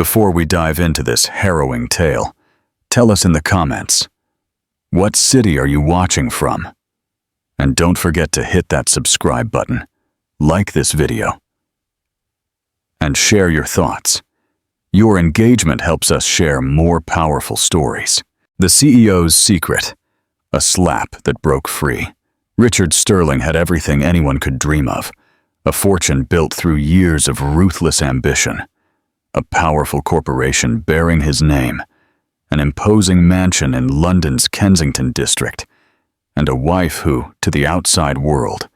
Before we dive into this harrowing tale, tell us in the comments, what city are you watching from? And don't forget to hit that subscribe button, like this video, and share your thoughts. Your engagement helps us share more powerful stories. The CEO's secret, a slap that broke free. Richard Sterling had everything anyone could dream of, a fortune built through years of ruthless ambition, a powerful corporation bearing his name, an imposing mansion in London's Kensington district, and a wife who, to the outside world,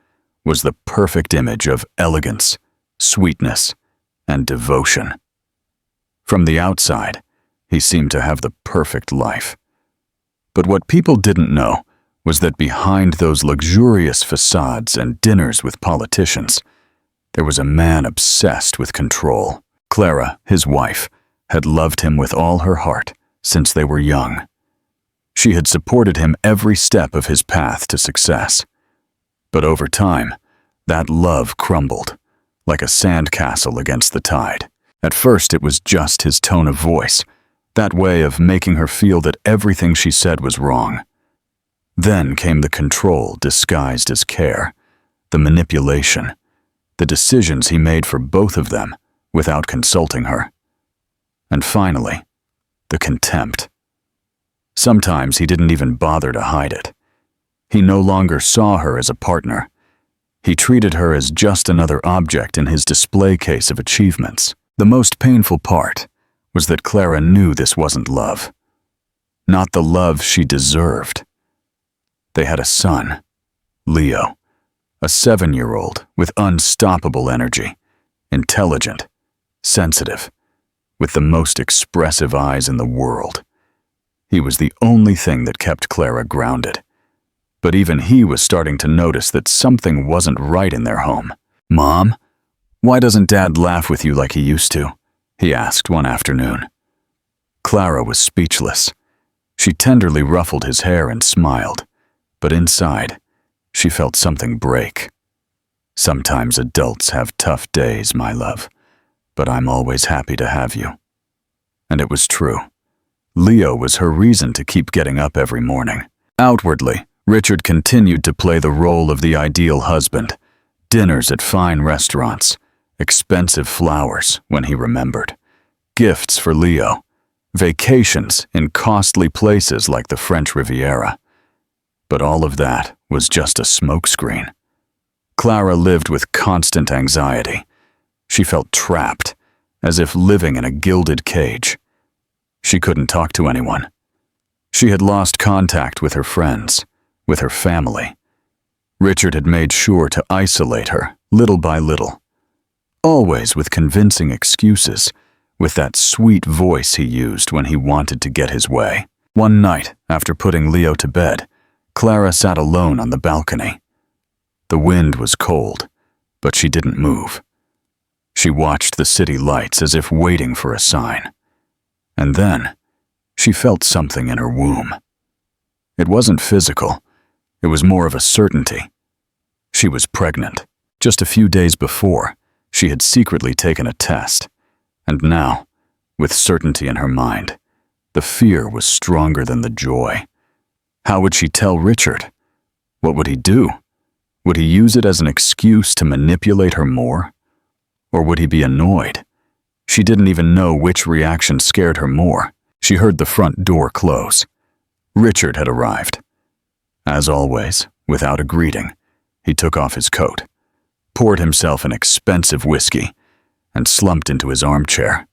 was the perfect image of elegance, sweetness, and devotion. From the outside, he seemed to have the perfect life. But what people didn't know was that behind those luxurious facades and dinners with politicians, there was a man obsessed with control. Clara, his wife, had loved him with all her heart since they were young. She had supported him every step of his path to success. But over time, that love crumbled, like a sandcastle against the tide. At first, it was just his tone of voice, that way of making her feel that everything she said was wrong. Then came the control disguised as care, the manipulation, the decisions he made for both of them without consulting her. And finally, the contempt. Sometimes he didn't even bother to hide it. He no longer saw her as a partner. He treated her as just another object in his display case of achievements. The most painful part was that Clara knew this wasn't love. Not the love she deserved. They had a son, Leo, a 7-year-old with unstoppable energy, intelligent, sensitive, with the most expressive eyes in the world. He was the only thing that kept Clara grounded. But even he was starting to notice that something wasn't right in their home. "Mom, why doesn't Dad laugh with you like he used to?" he asked one afternoon. Clara was speechless. She tenderly ruffled his hair and smiled, but inside, she felt something break. "Sometimes adults have tough days, my love, but I'm always happy to have you." And it was true. Leo was her reason to keep getting up every morning. Outwardly, Richard continued to play the role of the ideal husband. Dinners at fine restaurants, expensive flowers when he remembered, gifts for Leo, vacations in costly places like the French Riviera. But all of that was just a smokescreen. Clara lived with constant anxiety. She felt trapped, as if living in a gilded cage. She couldn't talk to anyone. She had lost contact with her friends, with her family. Richard had made sure to isolate her, little by little. Always with convincing excuses, with that sweet voice he used when he wanted to get his way. One night, after putting Leo to bed, Clara sat alone on the balcony. The wind was cold, but she didn't move. She watched the city lights as if waiting for a sign. And then, she felt something in her womb. It wasn't physical. It was more of a certainty. She was pregnant. Just a few days before, she had secretly taken a test. And now, with certainty in her mind, the fear was stronger than the joy. How would she tell Richard? What would he do? Would he use it as an excuse to manipulate her more? Or would he be annoyed? She didn't even know which reaction scared her more. She heard the front door close. Richard had arrived. As always, without a greeting, he took off his coat, poured himself an expensive whiskey, and slumped into his armchair.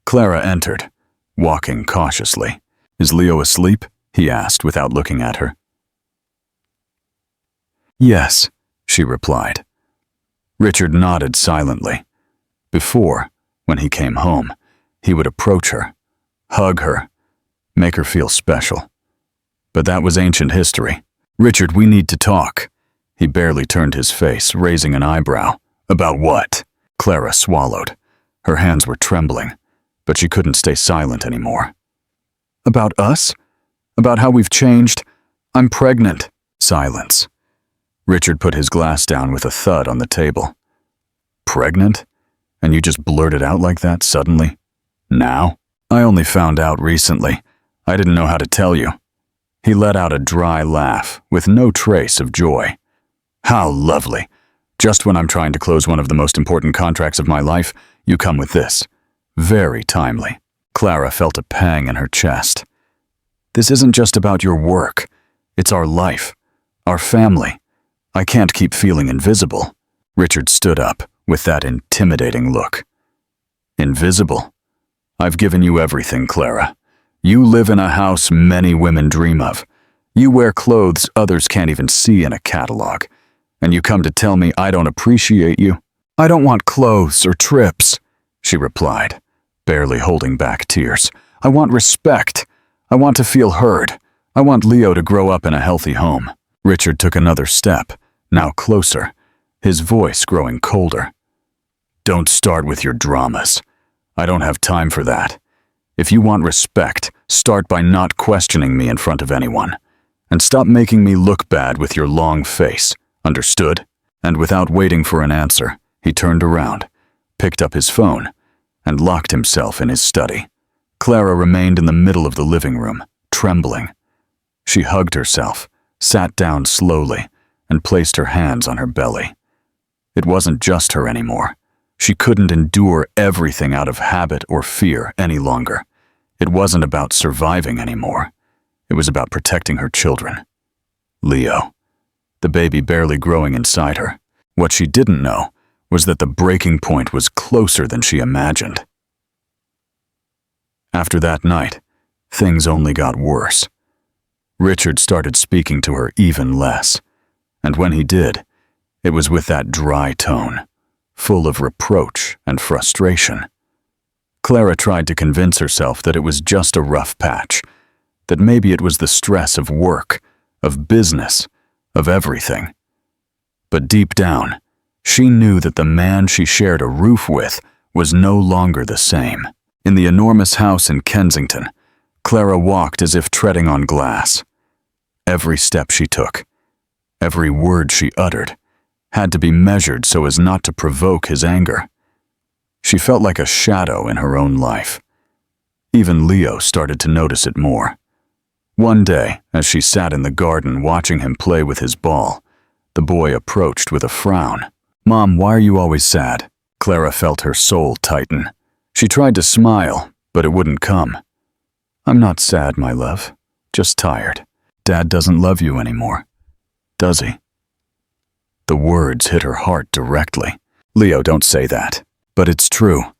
Clara entered, walking cautiously. "Is Leo asleep?" he asked without looking at her. "Yes," she replied. Richard nodded silently. Before, when he came home, he would approach her, hug her, make her feel special. But that was ancient history. "Richard, we need to talk." He barely turned his face, raising an eyebrow. "About what?" Clara swallowed. Her hands were trembling, but she couldn't stay silent anymore. "About us? About how we've changed? I'm pregnant." Silence. Richard put his glass down with a thud on the table. "Pregnant? And you just blurted out like that suddenly? Now? I only found out recently. I didn't know how to tell you. He let out a dry laugh with no trace of joy. How lovely. Just when I'm trying to close one of the most important contracts of my life, you come with this. Very timely. Clara felt a pang in her chest. This isn't just about your work. It's our life, our family. I can't keep feeling invisible. Richard stood up with that intimidating look. Invisible? I've given you everything, Clara. You live in a house many women dream of. You wear clothes others can't even see in a catalog. And you come to tell me I don't appreciate you? I don't want clothes or trips, she replied, barely holding back tears. I want respect. I want to feel heard. I want Leo to grow up in a healthy home. Richard took another step, now closer, his voice growing colder. Don't start with your dramas. I don't have time for that. If you want respect, start by not questioning me in front of anyone. And stop making me look bad with your long face. Understood? And without waiting for an answer, he turned around, picked up his phone, and locked himself in his study. Clara remained in the middle of the living room, trembling. She hugged herself, sat down slowly, and placed her hands on her belly. It wasn't just her anymore. She couldn't endure everything out of habit or fear any longer. It wasn't about surviving anymore. It was about protecting her children. Leo, the baby barely growing inside her. What she didn't know was that the breaking point was closer than she imagined. After that night, things only got worse. Richard started speaking to her even less, and when he did, it was with that dry tone, full of reproach and frustration. Clara tried to convince herself that it was just a rough patch, that maybe it was the stress of work, of business, of everything. But deep down, she knew that the man she shared a roof with was no longer the same. In the enormous house in Kensington, Clara walked as if treading on glass. Every step she took, every word she uttered, had to be measured so as not to provoke his anger. She felt like a shadow in her own life. Even Leo started to notice it more. One day, as she sat in the garden watching him play with his ball, the boy approached with a frown. "Mom, why are you always sad?" Clara felt her soul tighten. She tried to smile, but it wouldn't come. "I'm not sad, my love. Just tired. Dad doesn't love you anymore, does he?" The words hit her heart directly. "Leo, don't say that. But it's true.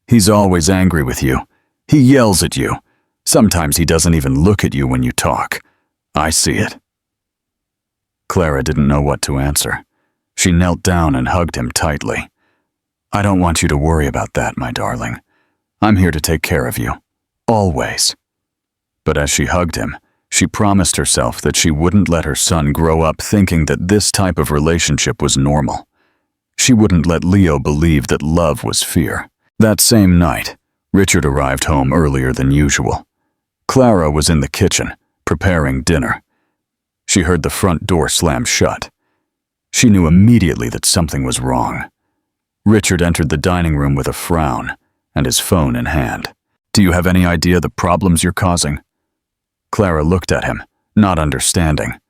He's always angry with you. He yells at you. Sometimes he doesn't even look at you when you talk. I see it." Clara didn't know what to answer. She knelt down and hugged him tightly. "I don't want you to worry about that, my darling. I'm here to take care of you. Always." But as she hugged him, she promised herself that she wouldn't let her son grow up thinking that this type of relationship was normal. She wouldn't let Leo believe that love was fear. That same night, Richard arrived home earlier than usual. Clara was in the kitchen, preparing dinner. She heard the front door slam shut. She knew immediately that something was wrong. Richard entered the dining room with a frown and his phone in hand. "Do you have any idea the problems you're causing?" Clara looked at him, not understanding.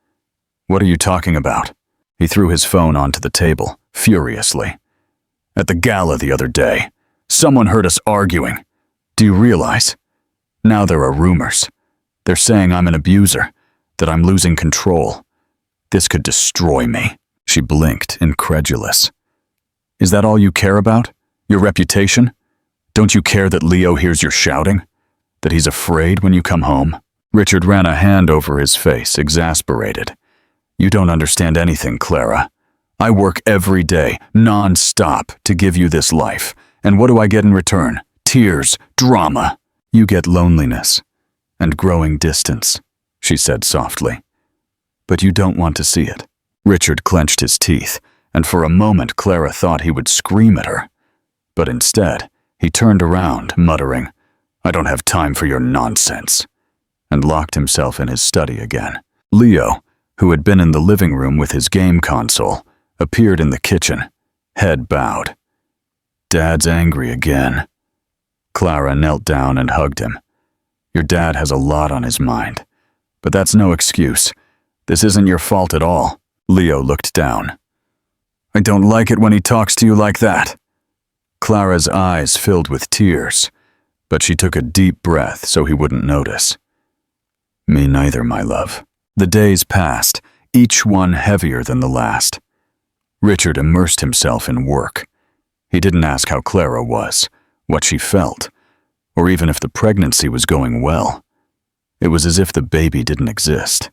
"What are you talking about?" He threw his phone onto the table, furiously. "At the gala the other day, someone heard us arguing. Do you realize? Now there are rumors. They're saying I'm an abuser, that I'm losing control. This could destroy me." She blinked, incredulous. "Is that all you care about? Your reputation? Don't you care that Leo hears your shouting? That he's afraid when you come home?" Richard ran a hand over his face, exasperated. "You don't understand anything, Clara. I work every day, non-stop, to give you this life. And what do I get in return? Tears, drama. You get loneliness and growing distance," she said softly. "But you don't want to see it." Richard clenched his teeth, and for a moment Clara thought he would scream at her. But instead, he turned around, muttering, "I don't have time for your nonsense," and locked himself in his study again. Leo, who had been in the living room with his game console, appeared in the kitchen, head bowed. Dad's angry again. Clara knelt down and hugged him. Your dad has a lot on his mind. But that's no excuse. This isn't your fault at all. Leo looked down. I don't like it when he talks to you like that. Clara's eyes filled with tears, but she took a deep breath so he wouldn't notice. Me neither, my love. The days passed, each one heavier than the last. Richard immersed himself in work. He didn't ask how Clara was, what she felt, or even if the pregnancy was going well. It was as if the baby didn't exist.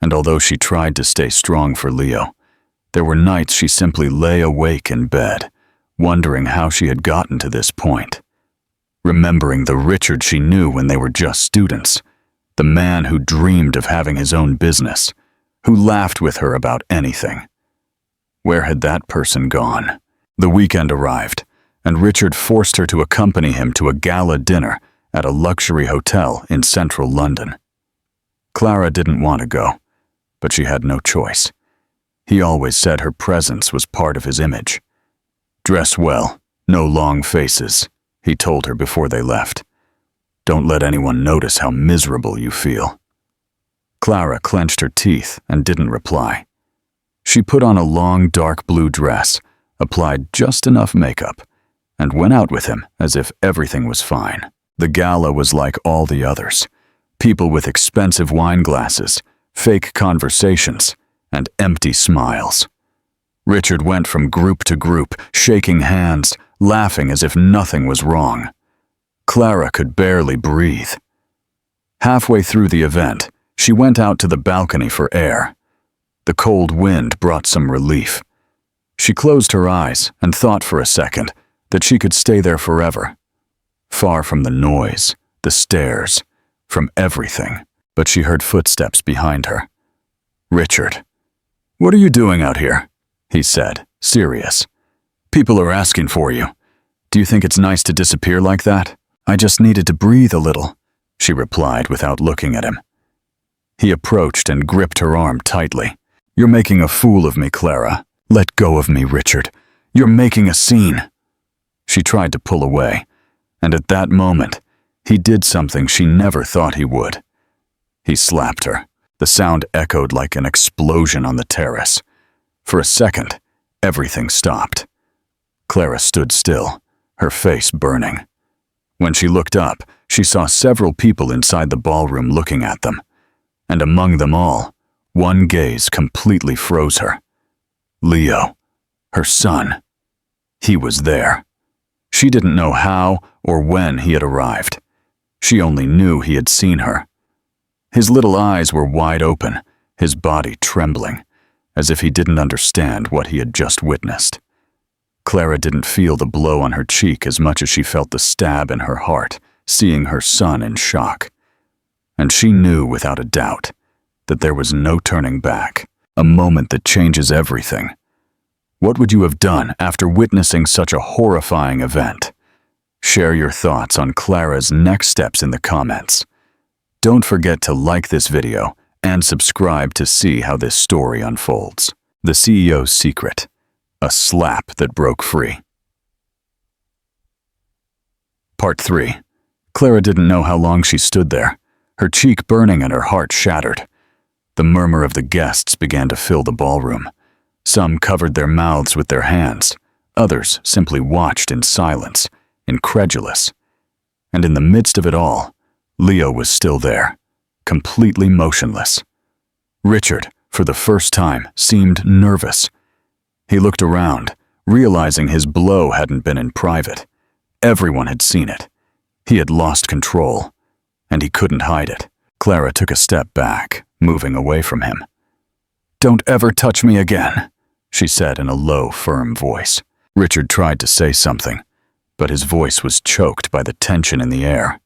And although she tried to stay strong for Leo, there were nights she simply lay awake in bed, wondering how she had gotten to this point. Remembering the Richard she knew when they were just students, the man who dreamed of having his own business, who laughed with her about anything. Where had that person gone? The weekend arrived, and Richard forced her to accompany him to a gala dinner at a luxury hotel in central London. Clara didn't want to go, but she had no choice. He always said her presence was part of his image. Dress well, no long faces, he told her before they left. Don't let anyone notice how miserable you feel. Clara clenched her teeth and didn't reply. She put on a long dark blue dress, applied just enough makeup, and went out with him as if everything was fine. The gala was like all the others. People with expensive wine glasses, fake conversations, and empty smiles. Richard went from group to group, shaking hands, laughing as if nothing was wrong. Clara could barely breathe. Halfway through the event, she went out to the balcony for air. The cold wind brought some relief. She closed her eyes and thought for a second that she could stay there forever. Far from the noise, the stares, from everything, but she heard footsteps behind her. Richard. What are you doing out here? He said, serious. People are asking for you. Do you think it's nice to disappear like that? I just needed to breathe a little, she replied without looking at him. He approached and gripped her arm tightly. You're making a fool of me, Clara. Let go of me, Richard. You're making a scene. She tried to pull away, and at that moment, he did something she never thought he would. He slapped her. The sound echoed like an explosion on the terrace. For a second, everything stopped. Clara stood still, her face burning. When she looked up, she saw several people inside the ballroom looking at them, and among them all, one gaze completely froze her. Leo, her son. He was there. She didn't know how or when he had arrived. She only knew he had seen her. His little eyes were wide open, his body trembling, as if he didn't understand what he had just witnessed. Clara didn't feel the blow on her cheek as much as she felt the stab in her heart, seeing her son in shock. And she knew without a doubt that there was no turning back, a moment that changes everything. What would you have done after witnessing such a horrifying event? Share your thoughts on Clara's next steps in the comments. Don't forget to like this video and subscribe to see how this story unfolds. The CEO's secret. A slap that broke free. Part 3. Clara didn't know how long she stood there, her cheek burning and her heart shattered. The murmur of the guests began to fill the ballroom. Some covered their mouths with their hands. Others simply watched in silence, incredulous. And in the midst of it all, Leo was still there, completely motionless. Richard, for the first time, seemed nervous. He looked around, realizing his blow hadn't been in private. Everyone had seen it. He had lost control, and he couldn't hide it. Clara took a step back, moving away from him. "Don't ever touch me again," she said in a low, firm voice. Richard tried to say something, but his voice was choked by the tension in the air.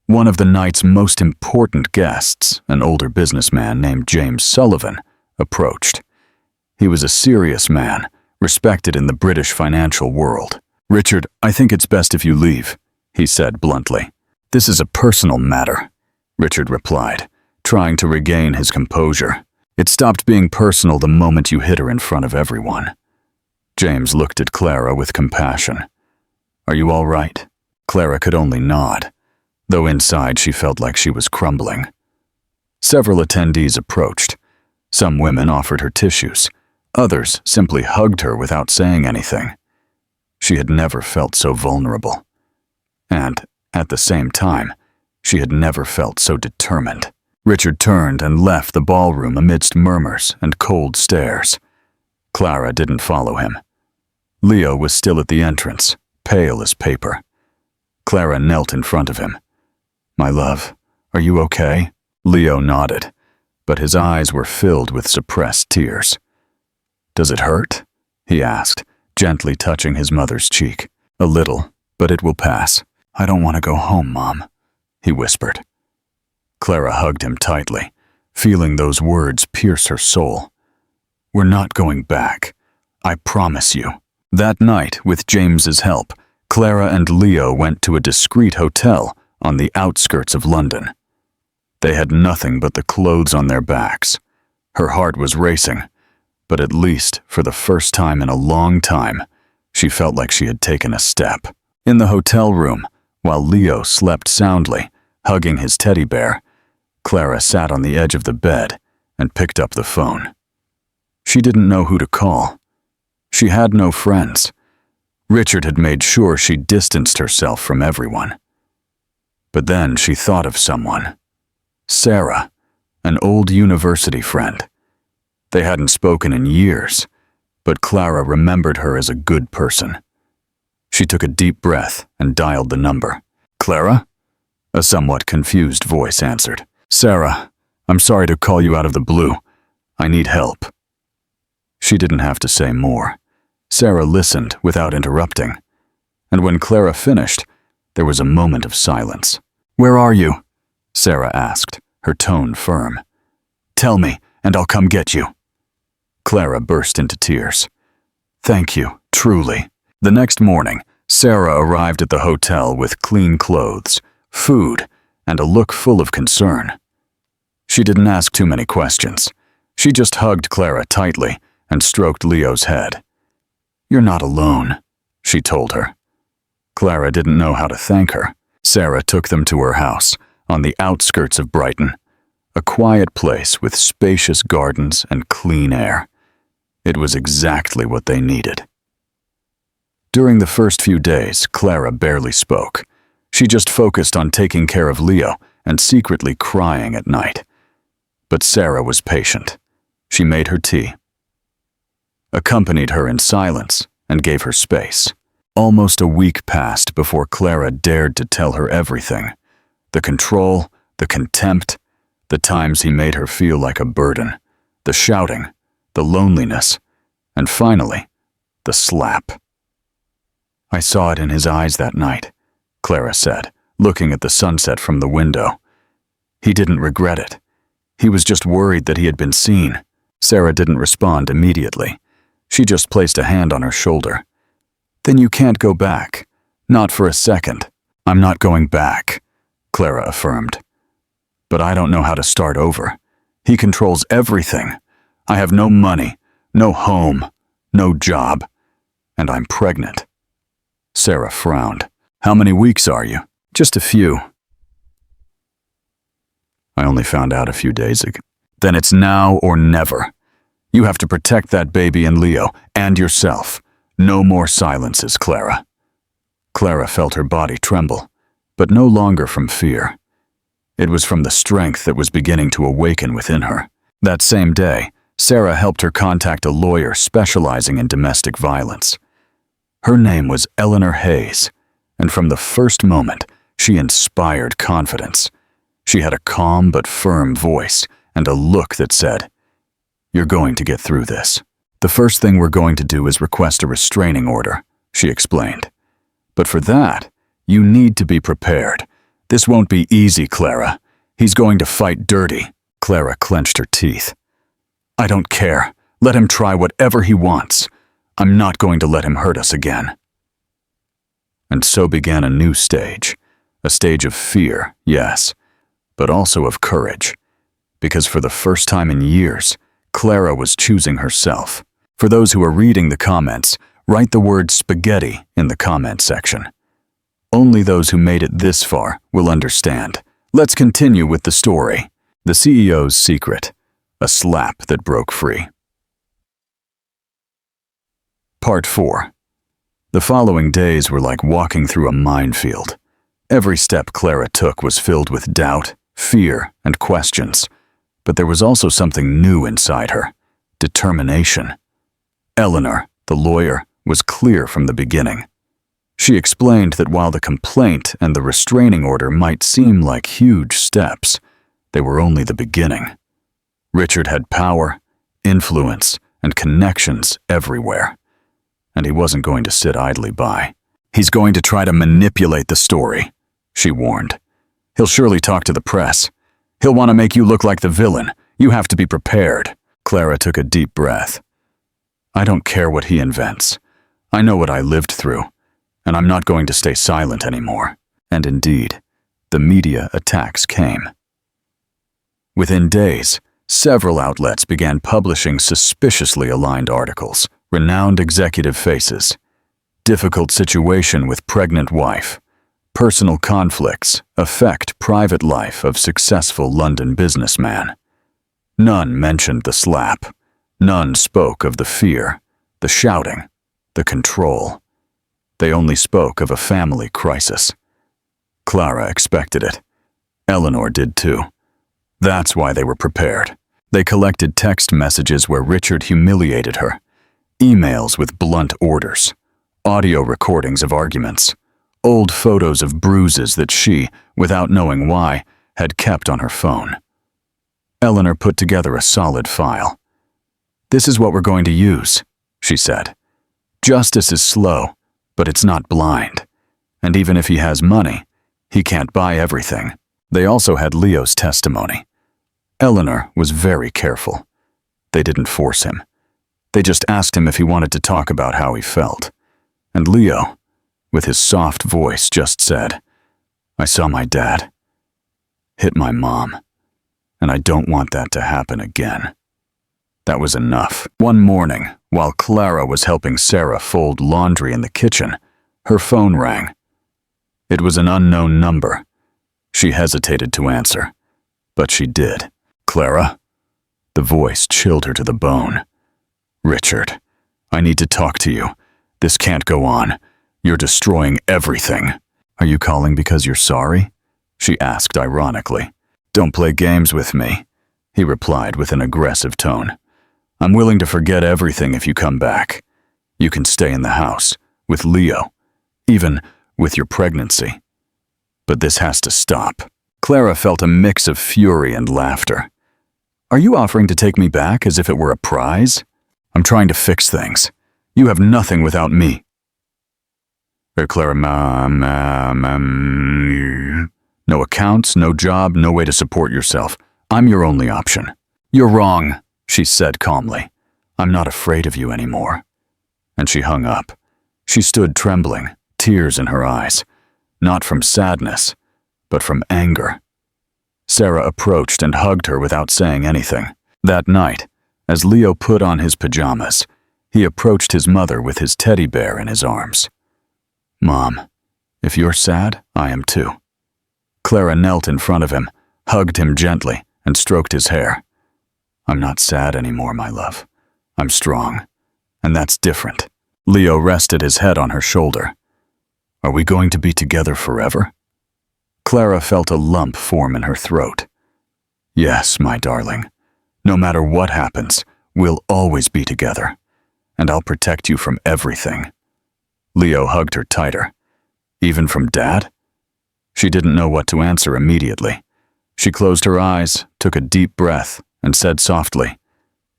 One of the night's most important guests, an older businessman named James Sullivan, approached. He was a serious man, respected in the British financial world. "Richard, I think it's best if you leave," he said bluntly. "This is a personal matter," Richard replied, trying to regain his composure. "It stopped being personal the moment you hit her in front of everyone." James looked at Clara with compassion. "Are you all right?" Clara could only nod, though inside she felt like she was crumbling. Several attendees approached. Some women offered her tissues. Others simply hugged her without saying anything. She had never felt so vulnerable. And, at the same time, she had never felt so determined. Richard turned and left the ballroom amidst murmurs and cold stares. Clara didn't follow him. Leo was still at the entrance, pale as paper. Clara knelt in front of him. "My love, are you okay?" Leo nodded, but his eyes were filled with suppressed tears. "Does it hurt?" he asked, gently touching his mother's cheek. "A little, but it will pass. I don't want to go home, Mom," he whispered. Clara hugged him tightly, feeling those words pierce her soul. "We're not going back. I promise you." That night, with James's help, Clara and Leo went to a discreet hotel on the outskirts of London. They had nothing but the clothes on their backs. Her heart was racing, but at least, for the first time in a long time, she felt like she had taken a step. In the hotel room, while Leo slept soundly, hugging his teddy bear, Clara sat on the edge of the bed and picked up the phone. She didn't know who to call. She had no friends. Richard had made sure she distanced herself from everyone. But then she thought of someone. Sarah, an old university friend. They hadn't spoken in years, but Clara remembered her as a good person. She took a deep breath and dialed the number. "Clara?" A somewhat confused voice answered. "Sarah, I'm sorry to call you out of the blue. I need help." She didn't have to say more. Sarah listened without interrupting. And when Clara finished, there was a moment of silence. "Where are you?" Sarah asked, her tone firm. "Tell me, and I'll come get you." Clara burst into tears. "Thank you, truly." The next morning, Sarah arrived at the hotel with clean clothes, food, and a look full of concern. She didn't ask too many questions. She just hugged Clara tightly and stroked Leo's head. "You're not alone," she told her. Clara didn't know how to thank her. Sarah took them to her house, on the outskirts of Brighton, a quiet place with spacious gardens and clean air. It was exactly what they needed. During the first few days, Clara barely spoke. She just focused on taking care of Leo and secretly crying at night. But Sarah was patient. She made her tea, accompanied her in silence, and gave her space. Almost a week passed before Clara dared to tell her everything. The control, the contempt, the times he made her feel like a burden, the shouting, the loneliness, and finally, the slap. "I saw it in his eyes that night," Clara said, looking at the sunset from the window. "He didn't regret it. He was just worried that he had been seen." Sarah didn't respond immediately. She just placed a hand on her shoulder. "Then you can't go back. Not for a second." "I'm not going back," Clara affirmed. "But I don't know how to start over. He controls everything. I have no money, no home, no job, and I'm pregnant." Sarah frowned. "How many weeks are you?" "Just a few." "I only found out a few days ago." "Then it's now or never. You have to protect that baby and Leo, and yourself. No more silences, Clara." Clara felt her body tremble, but no longer from fear. It was from the strength that was beginning to awaken within her. That same day, Sarah helped her contact a lawyer specializing in domestic violence. Her name was Eleanor Hayes, and from the first moment, she inspired confidence. She had a calm but firm voice and a look that said, "You're going to get through this. The first thing we're going to do is request a restraining order," she explained. "But for that, you need to be prepared. This won't be easy, Clara. He's going to fight dirty." Clara clenched her teeth. "I don't care. Let him try whatever he wants. I'm not going to let him hurt us again." And so began a new stage. A stage of fear, yes, but also of courage. Because for the first time in years, Clara was choosing herself. For those who are reading the comments, write the word spaghetti in the comment section. Only those who made it this far will understand. Let's continue with the story. The CEO's secret. A slap that broke free. Part 4. The following days were like walking through a minefield. Every step Clara took was filled with doubt, fear, and questions. But there was also something new inside her. Determination. Eleanor, the lawyer, was clear from the beginning. She explained that while the complaint and the restraining order might seem like huge steps, they were only the beginning. Richard had power, influence, and connections everywhere. And he wasn't going to sit idly by. He's going to try to manipulate the story, she warned. He'll surely talk to the press. He'll want to make you look like the villain. You have to be prepared. Clara took a deep breath. I don't care what he invents. I know what I lived through, and I'm not going to stay silent anymore. And indeed, the media attacks came. Within days, several outlets began publishing suspiciously aligned articles. Renowned executive faces. Difficult situation with pregnant wife. Personal conflicts affect private life of successful London businessman. None mentioned the slap. None spoke of the fear, the shouting, the control. They only spoke of a family crisis. Clara expected it. Eleanor did too. That's why they were prepared. They collected text messages where Richard humiliated her, emails with blunt orders, audio recordings of arguments, old photos of bruises that she, without knowing why, had kept on her phone. Eleanor put together a solid file. This is what we're going to use, she said. Justice is slow, but it's not blind. And even if he has money, he can't buy everything. They also had Leo's testimony. Eleanor was very careful. They didn't force him. They just asked him if he wanted to talk about how he felt. And Leo, with his soft voice, just said, I saw my dad hit my mom, and I don't want that to happen again. That was enough. One morning, while Clara was helping Sarah fold laundry in the kitchen, her phone rang. It was an unknown number. She hesitated to answer, but she did. Clara? The voice chilled her to the bone. Richard, I need to talk to you. This can't go on. You're destroying everything. Are you calling because you're sorry? She asked ironically. Don't play games with me, he replied with an aggressive tone. I'm willing to forget everything if you come back. You can stay in the house, with Leo, even with your pregnancy. But this has to stop. Clara felt a mix of fury and laughter. Are you offering to take me back as if it were a prize? I'm trying to fix things. You have nothing without me. Clara, no accounts, no job, no way to support yourself. I'm your only option. You're wrong, she said calmly. I'm not afraid of you anymore. And she hung up. She stood trembling, tears in her eyes, not from sadness, but from anger. Sarah approached and hugged her without saying anything. That night, as Leo put on his pajamas, he approached his mother with his teddy bear in his arms. Mom, if you're sad, I am too. Clara knelt in front of him, hugged him gently, and stroked his hair. I'm not sad anymore, my love. I'm strong, and that's different. Leo rested his head on her shoulder. Are we going to be together forever? Clara felt a lump form in her throat. Yes, my darling. No matter what happens, we'll always be together, and I'll protect you from everything. Leo hugged her tighter. Even from Dad? She didn't know what to answer immediately. She closed her eyes, took a deep breath, and said softly,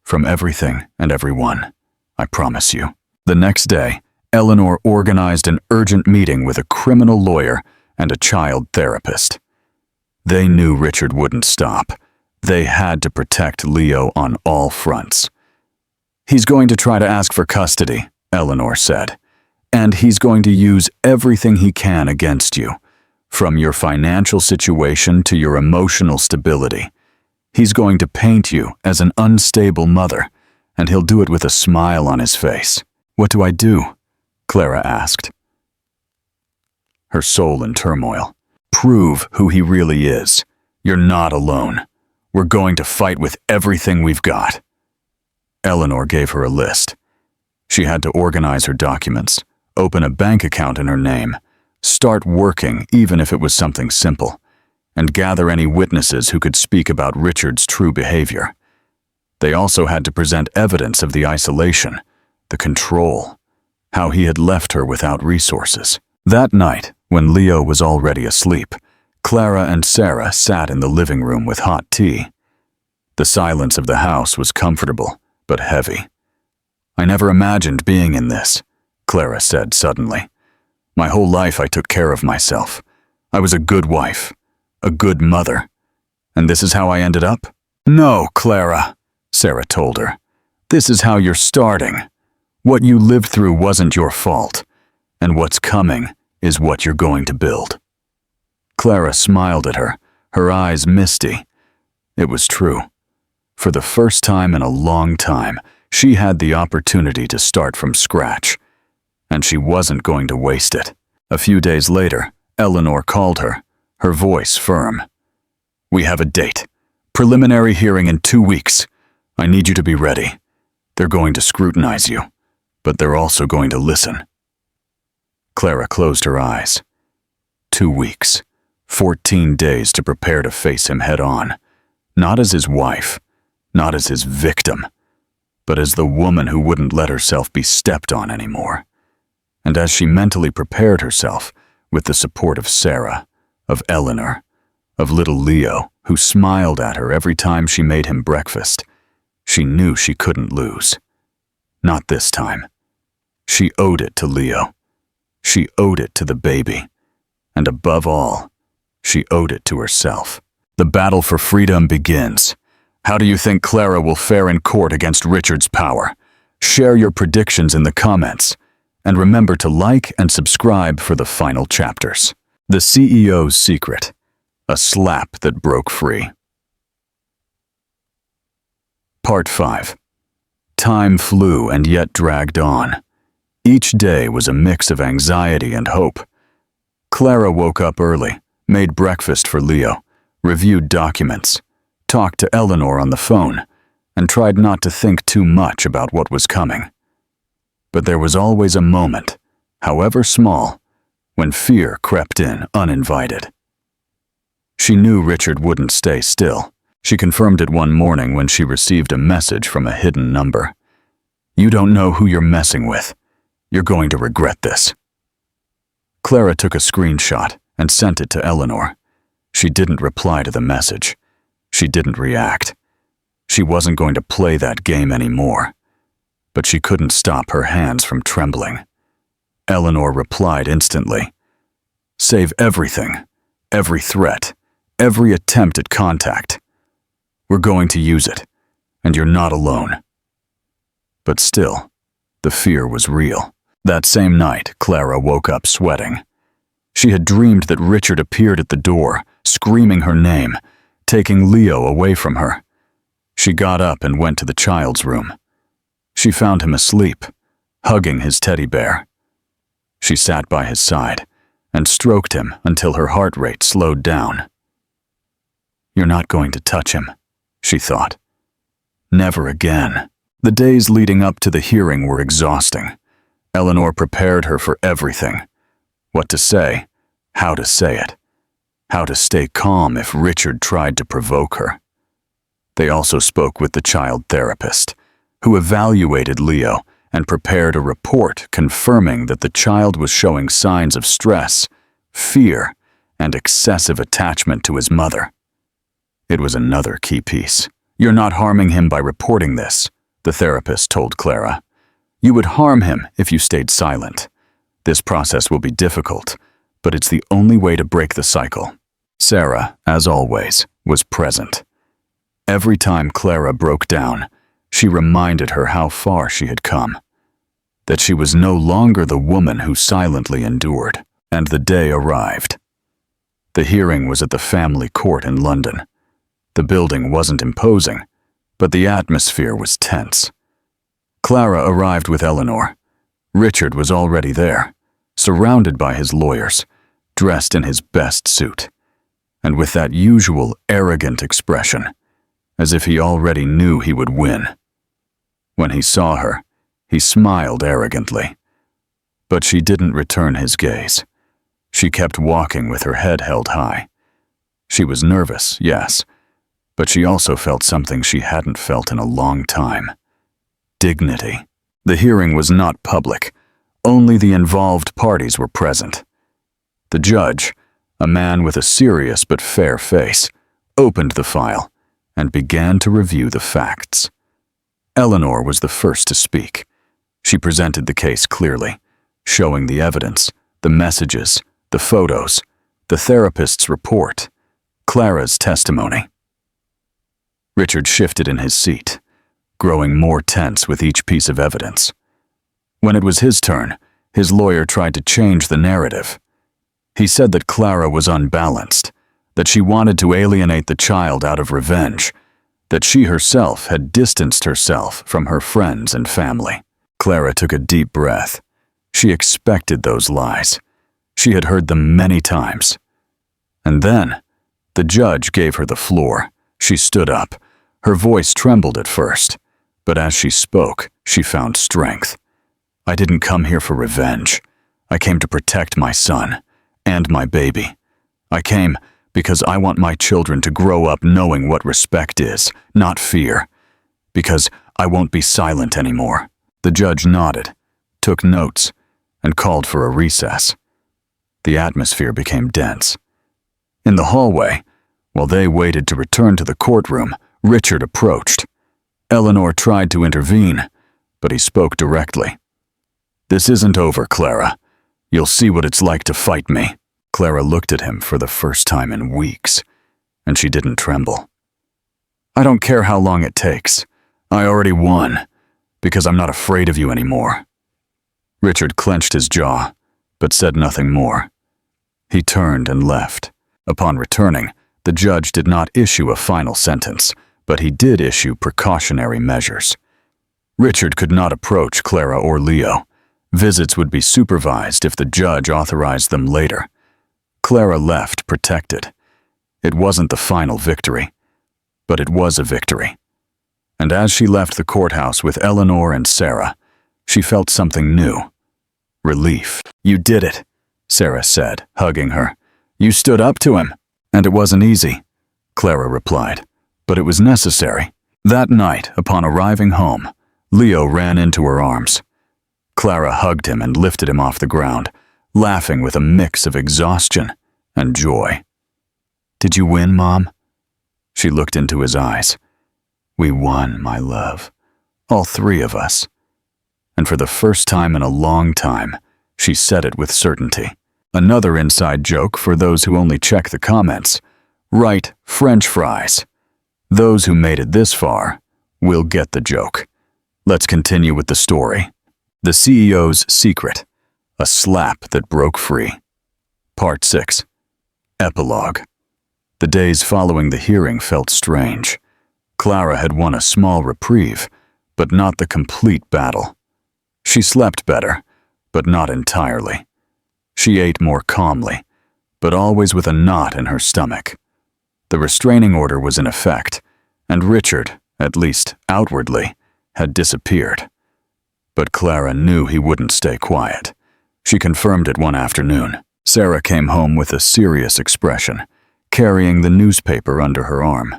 From everything and everyone, I promise you. The next day, Eleanor organized an urgent meeting with a criminal lawyer and a child therapist. They knew Richard wouldn't stop. They had to protect Leo on all fronts. He's going to try to ask for custody, Eleanor said, and he's going to use everything he can against you, from your financial situation to your emotional stability. He's going to paint you as an unstable mother, and he'll do it with a smile on his face. What do I do? Clara asked, her soul in turmoil. Prove who he really is. You're not alone. We're going to fight with everything we've got. Eleanor gave her a list. She had to organize her documents, open a bank account in her name, start working even if it was something simple, and gather any witnesses who could speak about Richard's true behavior. They also had to present evidence of the isolation, the control, how he had left her without resources. That night, when Leo was already asleep, Clara and Sarah sat in the living room with hot tea. The silence of the house was comfortable, but heavy. I never imagined being in this, Clara said suddenly. My whole life I took care of myself. I was a good wife, a good mother. And this is how I ended up? No, Clara, Sarah told her. This is how you're starting. What you lived through wasn't your fault, and what's coming is what you're going to build. Clara smiled at her, her eyes misty. It was true. For the first time in a long time, she had the opportunity to start from scratch, and she wasn't going to waste it. A few days later, Eleanor called her, her voice firm. We have a date. Preliminary hearing in 2 weeks. I need you to be ready. They're going to scrutinize you, but they're also going to listen. Clara closed her eyes. 2 weeks. 14 days to prepare to face him head on. Not as his wife, not as his victim, but as the woman who wouldn't let herself be stepped on anymore. And as she mentally prepared herself, with the support of Sarah, of Eleanor, of little Leo, who smiled at her every time she made him breakfast, she knew she couldn't lose. Not this time. She owed it to Leo. She owed it to the baby. And above all, she owed it to herself. The battle for freedom begins. How do you think Clara will fare in court against Richard's power? Share your predictions in the comments. And remember to like and subscribe for the final chapters. The CEO's Secret. A slap that broke free. Part 5. Time flew and yet dragged on. Each day was a mix of anxiety and hope. Clara woke up early, made breakfast for Leo, reviewed documents, talked to Eleanor on the phone, and tried not to think too much about what was coming. But there was always a moment, however small, when fear crept in uninvited. She knew Richard wouldn't stay still. She confirmed it one morning when she received a message from a hidden number. You don't know who you're messing with. You're going to regret this. Clara took a screenshot and sent it to Eleanor. She didn't reply to the message. She didn't react. She wasn't going to play that game anymore. But she couldn't stop her hands from trembling. Eleanor replied instantly. Save everything, every threat, every attempt at contact. We're going to use it, and you're not alone. But still, the fear was real. That same night, Clara woke up sweating. She had dreamed that Richard appeared at the door, screaming her name, taking Leo away from her. She got up and went to the child's room. She found him asleep, hugging his teddy bear. She sat by his side and stroked him until her heart rate slowed down. You're not going to touch him, she thought. Never again. The days leading up to the hearing were exhausting. Eleanor prepared her for everything. What to say, how to say it, how to stay calm if Richard tried to provoke her. They also spoke with the child therapist, who evaluated Leo and prepared a report confirming that the child was showing signs of stress, fear, and excessive attachment to his mother. It was another key piece. You're not harming him by reporting this, the therapist told Clara. You would harm him if you stayed silent. This process will be difficult, but it's the only way to break the cycle. Sarah, as always, was present. Every time Clara broke down, she reminded her how far she had come, that she was no longer the woman who silently endured, and the day arrived. The hearing was at the family court in London. The building wasn't imposing, but the atmosphere was tense. Clara arrived with Eleanor. Richard was already there, surrounded by his lawyers, dressed in his best suit, and with that usual arrogant expression, as if he already knew he would win. When he saw her, he smiled arrogantly. But she didn't return his gaze. She kept walking with her head held high. She was nervous, yes, but she also felt something she hadn't felt in a long time. Dignity. The hearing was not public. Only the involved parties were present. The judge, a man with a serious but fair face, opened the file and began to review the facts. Eleanor was the first to speak. She presented the case clearly, showing the evidence, the messages, the photos, the therapist's report, Clara's testimony. Richard shifted in his seat, growing more tense with each piece of evidence. When it was his turn, his lawyer tried to change the narrative. He said that Clara was unbalanced, that she wanted to alienate the child out of revenge, that she herself had distanced herself from her friends and family. Clara took a deep breath. She expected those lies. She had heard them many times. And then, the judge gave her the floor. She stood up. Her voice trembled at first, but as she spoke, she found strength. I didn't come here for revenge. I came to protect my son and my baby. I came because I want my children to grow up knowing what respect is, not fear. Because I won't be silent anymore. The judge nodded, took notes, and called for a recess. The atmosphere became dense. In the hallway, while they waited to return to the courtroom, Richard approached. Eleanor tried to intervene, but he spoke directly. This isn't over, Clara. You'll see what it's like to fight me. Clara looked at him for the first time in weeks, and she didn't tremble. I don't care how long it takes. I already won, because I'm not afraid of you anymore. Richard clenched his jaw, but said nothing more. He turned and left. Upon returning, the judge did not issue a final sentence, but he did issue precautionary measures. Richard could not approach Clara or Leo. Visits would be supervised if the judge authorized them later. Clara left protected. It wasn't the final victory, but it was a victory. And as she left the courthouse with Eleanor and Sarah, she felt something new. Relief. You did it, Sarah said, hugging her. You stood up to him. And it wasn't easy, Clara replied, but it was necessary. That night, upon arriving home, Leo ran into her arms. Clara hugged him and lifted him off the ground, laughing with a mix of exhaustion and joy. Did you win, Mom? She looked into his eyes. We won, my love. All three of us. And for the first time in a long time, she said it with certainty. Another inside joke for those who only check the comments. Write French fries. Those who made it this far will get the joke. Let's continue with the story. The CEO's secret. A slap that broke free. Part 6. Epilogue. The days following the hearing felt strange. Clara had won a small reprieve, but not the complete battle. She slept better, but not entirely. She ate more calmly, but always with a knot in her stomach. The restraining order was in effect, and Richard, at least outwardly, had disappeared. But Clara knew he wouldn't stay quiet. She confirmed it one afternoon. Sarah came home with a serious expression, carrying the newspaper under her arm.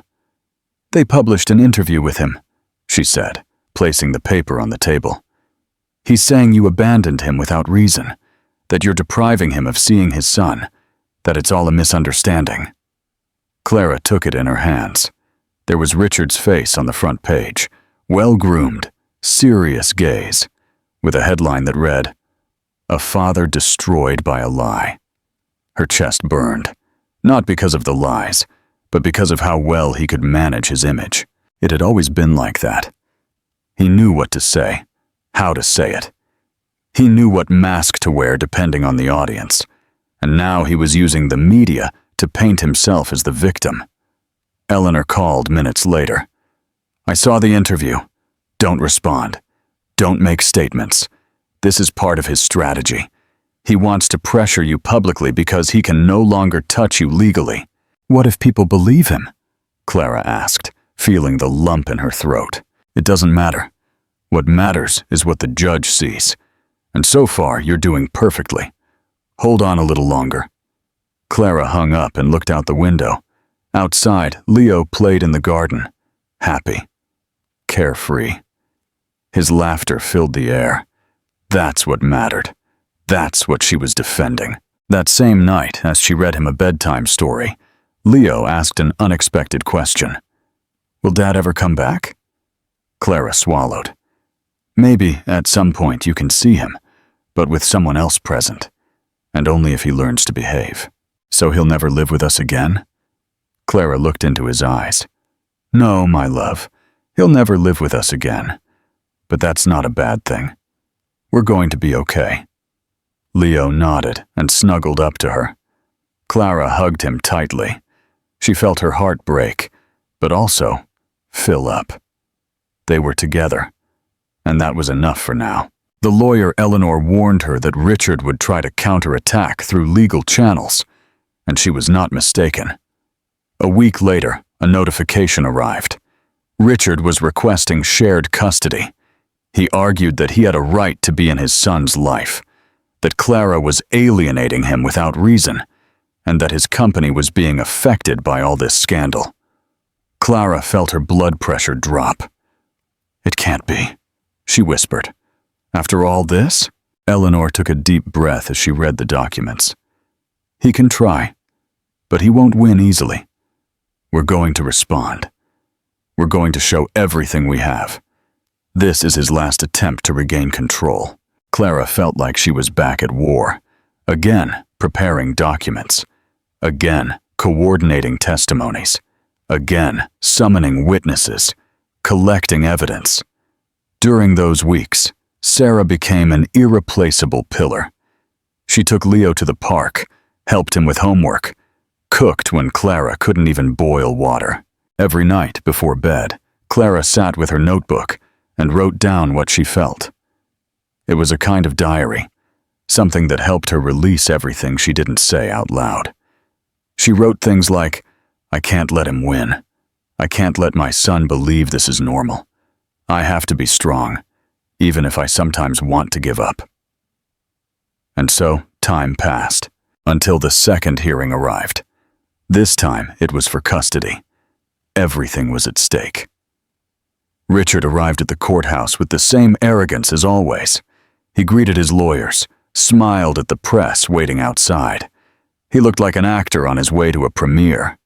They published an interview with him, she said, placing the paper on the table. He's saying you abandoned him without reason, that you're depriving him of seeing his son, that it's all a misunderstanding. Clara took it in her hands. There was Richard's face on the front page, well-groomed, serious gaze, with a headline that read, A Father Destroyed by a Lie. Her chest burned, not because of the lies, but because of how well he could manage his image. It had always been like that. He knew what to say, how to say it. He knew what mask to wear depending on the audience, and now he was using the media to paint himself as the victim. Eleanor called minutes later. I saw the interview. Don't respond. Don't make statements. This is part of his strategy. He wants to pressure you publicly because he can no longer touch you legally." "What if people believe him?" Clara asked, feeling the lump in her throat. "It doesn't matter. What matters is what the judge sees. And so far, you're doing perfectly. Hold on a little longer." Clara hung up and looked out the window. Outside, Leo played in the garden, happy, carefree. His laughter filled the air. That's what mattered. That's what she was defending. That same night, as she read him a bedtime story, Leo asked an unexpected question. "Will Dad ever come back?" Clara swallowed. "Maybe at some point you can see him, but with someone else present, and only if he learns to behave. So he'll never live with us again?" Clara looked into his eyes. "No, my love, he'll never live with us again. But that's not a bad thing. We're going to be okay." Leo nodded and snuggled up to her. Clara hugged him tightly. She felt her heart break, but also fill up. They were together, and that was enough for now. The lawyer Eleanor warned her that Richard would try to counterattack through legal channels, and she was not mistaken. A week later, a notification arrived. Richard was requesting shared custody. He argued that he had a right to be in his son's life, that Clara was alienating him without reason, and that his company was being affected by all this scandal. Clara felt her blood pressure drop. "It can't be," she whispered. "After all this?" Eleanor took a deep breath as she read the documents. "He can try, but he won't win easily. We're going to respond. We're going to show everything we have. This is his last attempt to regain control." Clara felt like she was back at war, again preparing documents, again coordinating testimonies, again summoning witnesses, collecting evidence. During those weeks, Sarah became an irreplaceable pillar. She took Leo to the park, helped him with homework, cooked when Clara couldn't even boil water. Every night before bed, Clara sat with her notebook and wrote down what she felt. It was a kind of diary, something that helped her release everything she didn't say out loud. She wrote things like, "I can't let him win. I can't let my son believe this is normal. I have to be strong, even if I sometimes want to give up." And so, time passed, until the second hearing arrived. This time, it was for custody. Everything was at stake. Richard arrived at the courthouse with the same arrogance as always. He greeted his lawyers, smiled at the press waiting outside. He looked like an actor on his way to a premiere.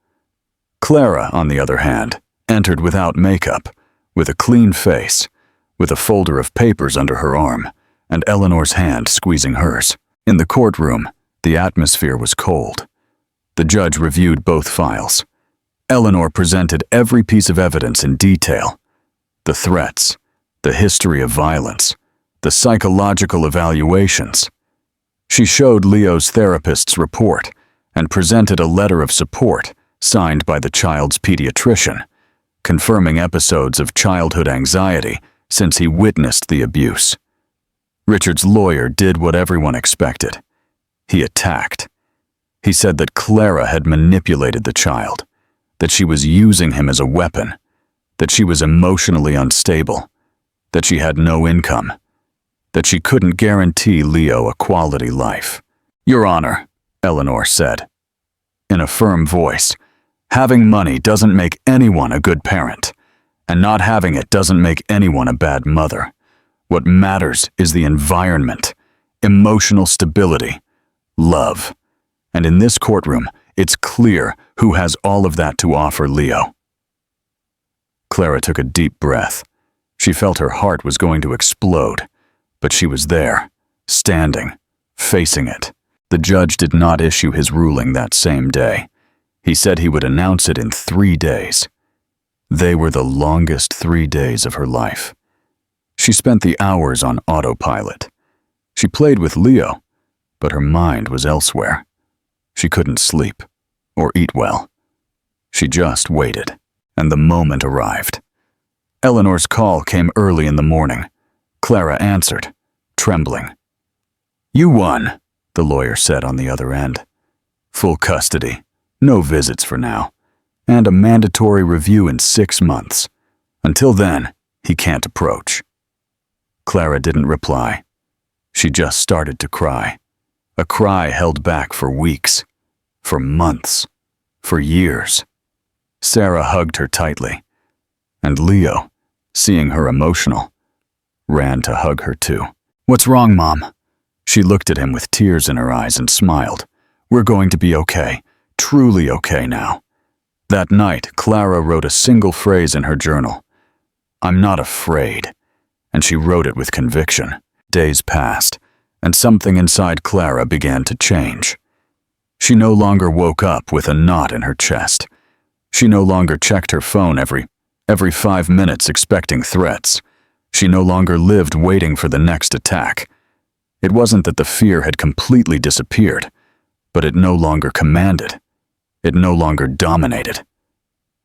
Clara, on the other hand, entered without makeup, with a clean face, with a folder of papers under her arm, and Eleanor's hand squeezing hers. In the courtroom, the atmosphere was cold. The judge reviewed both files. Eleanor presented every piece of evidence in detail. The threats, the history of violence, the psychological evaluations. She showed Leo's therapist's report and presented a letter of support signed by the child's pediatrician, confirming episodes of childhood anxiety since he witnessed the abuse. Richard's lawyer did what everyone expected. He attacked. He said that Clara had manipulated the child, that she was using him as a weapon, that she was emotionally unstable, that she had no income, that she couldn't guarantee Leo a quality life. "Your Honor," Eleanor said, in a firm voice, "having money doesn't make anyone a good parent, and not having it doesn't make anyone a bad mother. What matters is the environment, emotional stability, love. And in this courtroom, it's clear who has all of that to offer Leo." Clara took a deep breath. She felt her heart was going to explode, but she was there, standing, facing it. The judge did not issue his ruling that same day. He said he would announce it in 3 days. They were the longest 3 days of her life. She spent the hours on autopilot. She played with Leo, but her mind was elsewhere. She couldn't sleep or eat well. She just waited, and the moment arrived. Eleanor's call came early in the morning. Clara answered, trembling. "You won," the lawyer said on the other end. "Full custody, no visits for now, and a mandatory review in 6 months. Until then, he can't approach." Clara didn't reply. She just started to cry. A cry held back for weeks, for months, for years. Sarah hugged her tightly, and Leo, seeing her emotional, ran to hug her too. "What's wrong, Mom?" She looked at him with tears in her eyes and smiled. "We're going to be okay, truly okay now." That night, Clara wrote a single phrase in her journal. "I'm not afraid," and she wrote it with conviction. Days passed, and something inside Clara began to change. She no longer woke up with a knot in her chest. She no longer checked her phone every 5 minutes expecting threats. She no longer lived waiting for the next attack. It wasn't that the fear had completely disappeared, but it no longer commanded. It no longer dominated.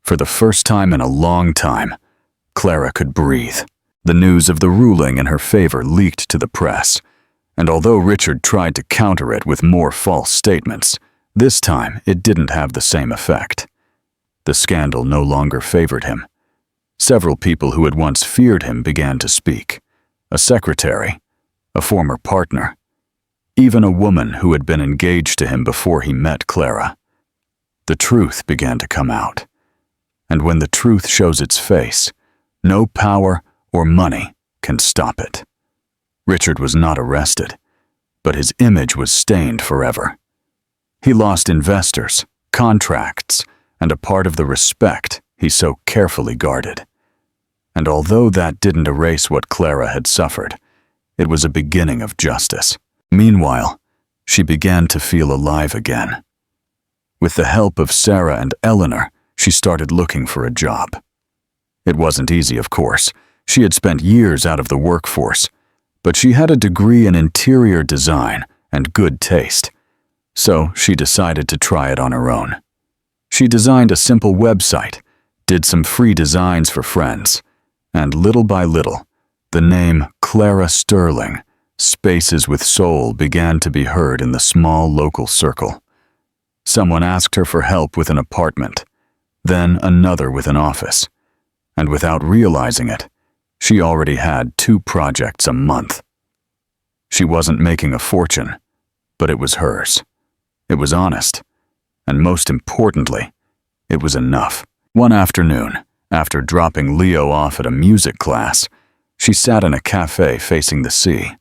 For the first time in a long time, Clara could breathe. The news of the ruling in her favor leaked to the press, and although Richard tried to counter it with more false statements, this time it didn't have the same effect. The scandal no longer favored him. Several people who had once feared him began to speak. A secretary, a former partner, even a woman who had been engaged to him before he met Clara. The truth began to come out. And when the truth shows its face, no power or money can stop it. Richard was not arrested, but his image was stained forever. He lost investors, contracts, and a part of the respect he so carefully guarded. And although that didn't erase what Clara had suffered, it was a beginning of justice. Meanwhile, she began to feel alive again. With the help of Sarah and Eleanor, she started looking for a job. It wasn't easy, of course. She had spent years out of the workforce, but she had a degree in interior design and good taste, so she decided to try it on her own. She designed a simple website, did some free designs for friends, and little by little, the name Clara Sterling, Spaces with Soul, began to be heard in the small local circle. Someone asked her for help with an apartment, then another with an office, and without realizing it, she already had 2 projects a month. She wasn't making a fortune, but it was hers. It was honest, and most importantly, it was enough. One afternoon, after dropping Leo off at a music class, she sat in a cafe facing the sea.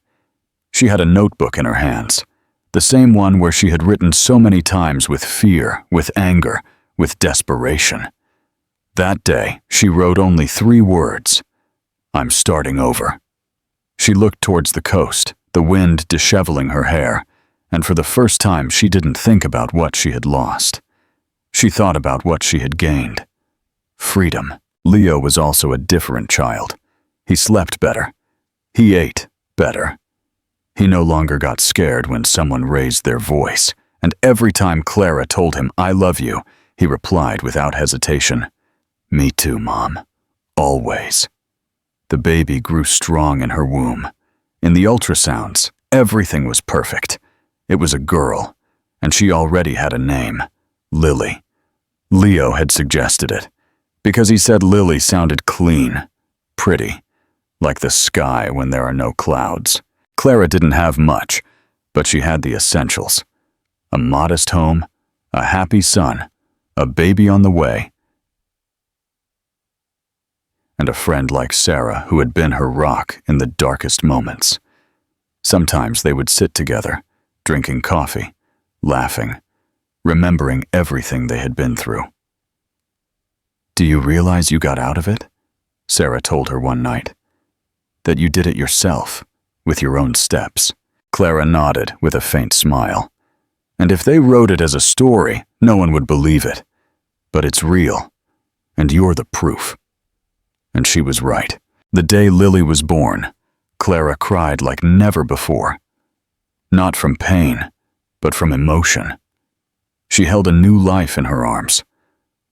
She had a notebook in her hands, the same one where she had written so many times with fear, with anger, with desperation. That day, she wrote only 3 words: "I'm starting over." She looked towards the coast, the wind disheveling her hair, and for the first time she didn't think about what she had lost. She thought about what she had gained. Freedom. Leo was also a different child. He slept better. He ate better. He no longer got scared when someone raised their voice, and every time Clara told him, "I love you," he replied without hesitation, "Me too, Mom. Always." The baby grew strong in her womb. In the ultrasounds, everything was perfect. It was a girl, and she already had a name, Lily. Leo had suggested it, because he said Lily sounded clean, pretty, like the sky when there are no clouds. Clara didn't have much, but she had the essentials: a modest home, a happy son, a baby on the way, and a friend like Sarah who had been her rock in the darkest moments. Sometimes they would sit together, drinking coffee, laughing, remembering everything they had been through. "Do you realize you got out of it?" Sarah told her one night. "That you did it yourself, with your own steps." Clara nodded with a faint smile. "And if they wrote it as a story, no one would believe it. But it's real, and you're the proof." And she was right. The day Lily was born, Clara cried like never before. Not from pain, but from emotion. She held a new life in her arms,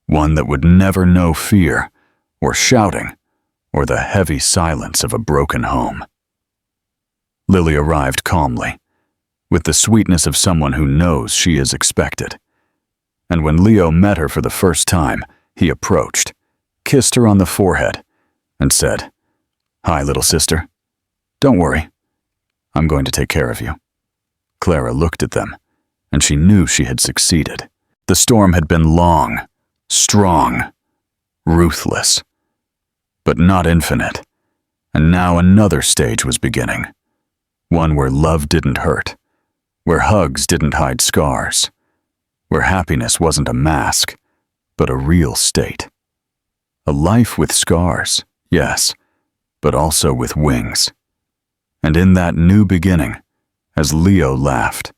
one that would never know fear, or shouting, or the heavy silence of a broken home. Lily arrived calmly, with the sweetness of someone who knows she is expected. And when Leo met her for the first time, he approached, kissed her on the forehead, and said, "Hi, little sister. Don't worry. I'm going to take care of you." Clara looked at them, and she knew she had succeeded. The storm had been long, strong, ruthless, but not infinite. And now another stage was beginning. One where love didn't hurt, where hugs didn't hide scars, where happiness wasn't a mask, but a real state. A life with scars, yes, but also with wings. And in that new beginning, as Leo laughed,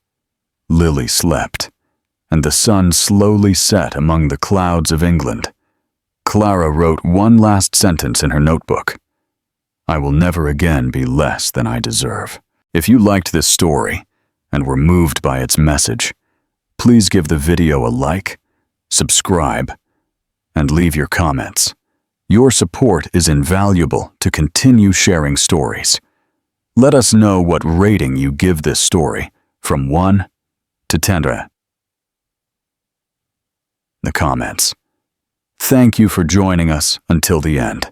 Lily slept, and the sun slowly set among the clouds of England, Clara wrote one last sentence in her notebook: "I will never again be less than I deserve." If you liked this story and were moved by its message, please give the video a like, subscribe, and leave your comments. Your support is invaluable to continue sharing stories. Let us know what rating you give this story from 1 to 10 in the comments. Thank you for joining us until the end.